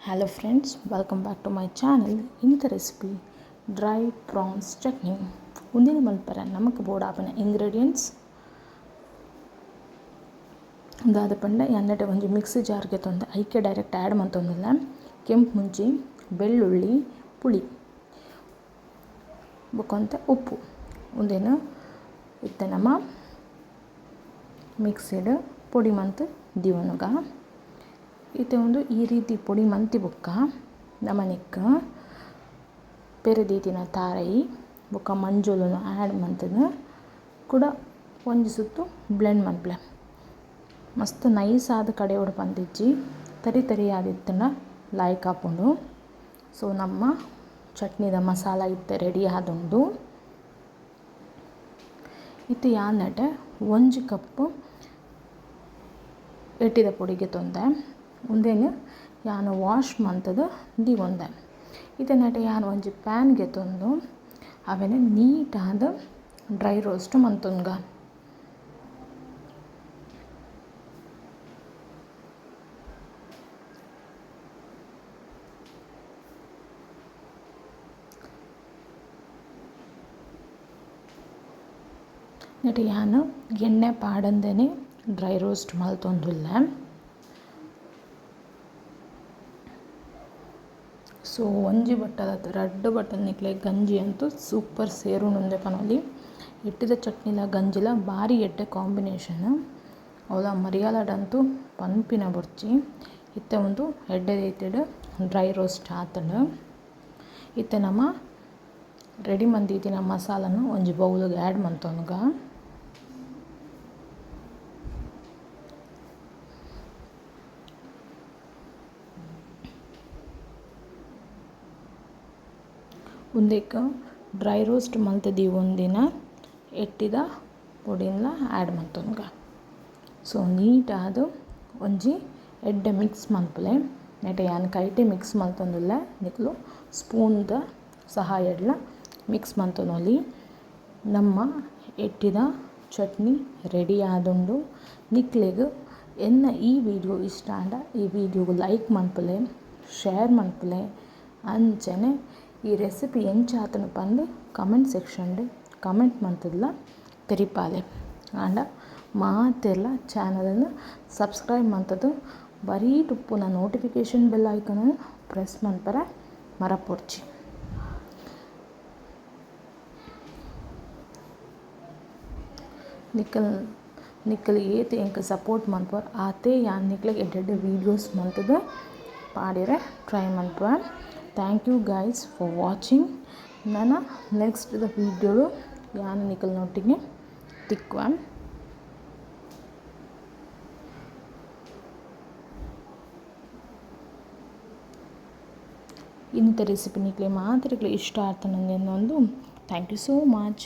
Hello friends, welcome back to my channel. Inita recipe dry prawns chutney. Undini malpara namak board apana ingredients. Dada panda yannate onji mixi jar ge tonde aike direct add mantondilla ಕೆಂಪು ಮುಂಚಿ ಬೆಳ್ಳುಳ್ಳಿ ಪುಳಿ ಬೊಕೊಂತೆ ಉಪ್ಪು ಉಂದೇನು ಇತ್ತೆ ನಮ್ಮ mixed podi month ದಿವನುಗ ಇತ್ತೆ ಒಂದು ಈ ರೀತಿ ಪೊಡಿ ಮಂತಿ ಬೊಕ್ಕ ನಮನಿಕ್ಕ ಪೆರೆದೀತಿನ ತಾರೈ ಬೊಕ್ಕ ಮಂಜುಲನ್ನು ಆ್ಯಡ್ ಮಂತದ ಕೂಡ ಒಂಜಿ ಸುತ್ತು ಬ್ಲೆಂಡ್ ಮನ್ಪ್ಲೆ ಮಸ್ತ್ ನೈಸ್ ಆದ ಕಡೆ ಒಡ ಬಂದಿಜ್ಜಿ ತರಿ ತರಿ ಆದಿತ್ತನ ಲಾಯ್ಕ್ ಹಾಕೊಂಡು ಸೊ ನಮ್ಮ ಚಟ್ನಿದ ಮಸಾಲ ಇತ್ತೆ ರೆಡಿ ಆದುಂಡು ಇತ್ತು ಯಾನಟೆ ಒಂಜಿ ಕಪ್ಪು ಎಟ್ಟಿದ ಪೊಡಿಗೆ ತೊಂದೆ ಉಂದೇನು ಯಾನು ವಾಶ್ ಮಂತದ ದಿವೊಂದೆ ಇತ್ತೆ ನಟೆ ಯಾನು ಒಂಜಿ ಪ್ಯಾನ್ಗೆ ತೊಂದು ಅವೆನೆ ನೀಟಾದ ಡ್ರೈ ರೋಸ್ಟ್ ಮಂತೊಂಗ ನೆಟ್ಟು ಯಾನು ಎಣ್ಣೆ ಪಾಡಂದೇ ಡ್ರೈ ರೋಸ್ಟ್ ಮಲ್ತೊಂದುಲ್ಲ ಸೊ ಒಂಜಿ ಬಟ್ಟದ ರಡ್ಡ್ ಬಟ್ಟಲ್ ನಿಕ್ಲೆ ಗಂಜಿ ಅಂತೂ ಸೂಪರ್ ಸೇರುನುಂದೆ ಪನೊಲಿ ಎಟ್ಟಿದ ಚಟ್ನಿಲ ಗಂಜಿಲ ಭಾರಿ ಎಡ್ಡೆ ಕಾಂಬಿನೇಷನ್ ಅವಳ ಮರಿಯಾಲಡಂತೂ ಪನ್ಪಿನ ಬೊರ್ಚಿ ಇತ್ತೆ ಒಂದು ಎಡ್ಡೆ ರೀತಿಡ್ ಡ್ರೈ ರೋಸ್ಟ್ ಆತಂಡು ಇತ್ತೆ ನಮ್ಮ ರೆಡಿ ಮಂದಿತ್ತಿನ ಮಸಾಲನು ಒಂಜಿ ಬೌಲ್ಗೆ ಆ್ಯಡ್ ಮಂತೊನ್ಗ ಉಂದೆಕ್ ಡ್ರೈ ರೋಸ್ಟ್ ಮಲ್ತದಿ ಒಂದಿನ ಎಟ್ಟಿದ ಪೊಡಿನ್ಲ ಆ್ಯಡ್ ಮಂತೊನ್ಗ ಸೊ ನೀಟಾದ ಒಂಜಿ ಎಡ್ಡೆ ಮಿಕ್ಸ್ ಮಲ್ಪಲೆ ನೆಟೆ ಯಾನ್ ಕೈಟೆ ಮಿಕ್ಸ್ ಮಲ್ತೊಂದುಲ್ಲೆ ನಿಕ್ಲು ಸ್ಪೂನ್ದ ಸಹಾಯಡ್ಲ ಮಿಕ್ಸ್ ಮಂತೊನೊಲಿ ನಮ್ಮ ಎಟ್ಟಿದ ಚಟ್ನಿ ರೆಡಿ ಆದುಂಡು ನಿಕ್ಲೆಗ್ ಎನ್ನ ಈ ವಿಡಿಯೋ ಇಷ್ಟ ಆಂಡ ಈ ವಿಡಿಯೋಗೆ ಲೈಕ್ ಮನ್ಪಲೆ ಶೇರ್ ಮನ್ಪಲೆ ಅಂಚನೆ ಈ ರೆಸಿಪಿ ಎಂಚಾತನು ಪಂದು ಕಮೆಂಟ್ ಸೆಕ್ಷನ್ಡ್ ಕಮೆಂಟ್ ಮಂತದ್ಲ ತೆರಿಪಾಲೆ ಆಂಡ ಮಾತೆರ್ಲ ಚಾನಲನ್ನು ಸಬ್ಸ್ಕ್ರೈಬ್ ಮಂತದ್ದು ಬರೀ ಟುಪ್ಪುನ ನೋಟಿಫಿಕೇಷನ್ ಬೆಲ್ ಐಕನನ್ನು ಪ್ರೆಸ್ ಮನ್ಪರ ಮರಪೊರ್ಚಿ ನಿಕ್ಕಲ್ ಏತೆ ಎಂಕ್ ಸಪೋರ್ಟ್ ಮನ್ಪರ್ ಆತೆ ಯಾನ್ ನಿಕ್ಲೆಗ್ ಎಡ್ಡೆಡ್ಡೆ ವೀಡಿಯೋಸ್ ಮಂತದ ಪಾಡಿರೆ ಟ್ರೈ ಮನ್ಪ thank you guys for watching ನನ್ನ ನೆಕ್ಸ್ಟ್ ದ ವೀಡಿಯೋಡು ಯಾನ್ ನಿಕ್ಕಲ್ನೊಟ್ಟಿಗೆ ತಿಕ್ವ ಇನ್ನಿತ ರೆಸಿಪಿ ನಿಕ್ಲೆ ಮಾತ್ರ ಇಷ್ಟ ಆಗ್ತಾನಂದೊಂದು ಥ್ಯಾಂಕ್ ಯು ಸೋ ಮಚ್.